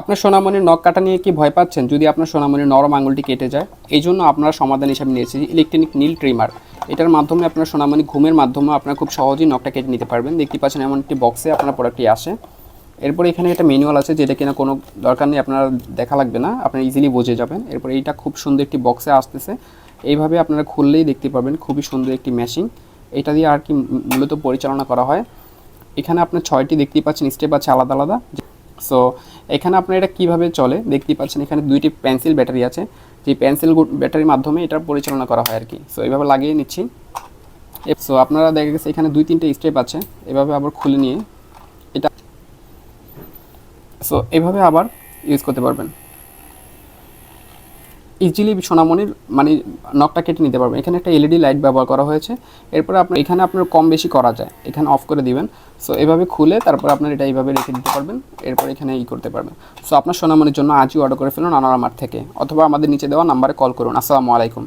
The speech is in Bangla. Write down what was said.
আপনার সোনামণির নখ কাটা নিয়ে কি ভয় পাচ্ছেন? যদি আপনার সোনামণির নরম আঙুলটি কেটে যায়, এই জন্য আপনারা সমাধান হিসাবে নিয়েছি ইলেকট্রনিক নীল ট্রিমার। এটার মাধ্যমে আপনার সোনামণি ঘুমের মাধ্যমে আপনারা খুব সহজেই নখটা কেটে নিতে পারবেন। দেখতে পাচ্ছেন এমন একটি বক্সে আপনার প্রোডাক্টটি আসে। এরপরে এখানে একটা ম্যানুয়াল আছে, যেটা কিনা কোনো দরকার নেই, আপনারা দেখা লাগবে না, আপনারা ইজিলি বুঝে যাবেন। এরপরে এইটা খুব সুন্দর একটি বক্সে আসতেছে, এইভাবে আপনারা খুললেই দেখতে পাবেন খুবই সুন্দর একটি মেশিন। এটা দিয়ে আর কি মূলত পরিচালনা করা হয়। এখানে আপনার 6টি দেখতেই পাচ্ছেন স্টেপ আছে আলাদা আলাদা। সো এখানে আপনার এটা কীভাবে চলে দেখতেই পাচ্ছেন, এখানে 2টি পেন্সিল ব্যাটারি আছে, যে পেন্সিল ব্যাটারির মাধ্যমে এটা পরিচালনা করা হয় আর কি। সো এইভাবে লাগিয়ে নিচ্ছি। সো আপনারা দেখা গেছে এখানে 2-3টে স্টেপ আছে, এভাবে আবার খুলে নিয়ে এটা সো এভাবে আবার ইউজ করতে পারবেন। ইজিলি সোনামণির মানে নখটা কেটে নিতে পারবেন। এখানে একটা এলইডি লাইট ব্যবহার করা হয়েছে। এরপরে আপনার এখানে আপনার কম বেশি করা যায়, এখানে অফ করে দিবেন। সো এভাবে খুলে তারপর আপনার এটা এইভাবে রেখে দিতে পারবেন। এরপর এখানে করতে পারবেন। সো আপনার সোনামণির জন্য আজই অর্ডার করে ফেলুন আনোয়ারা মার্ট থেকে, অথবা আমাদের নিচে দেওয়া নাম্বারে কল করুন। আসসালামু আলাইকুম।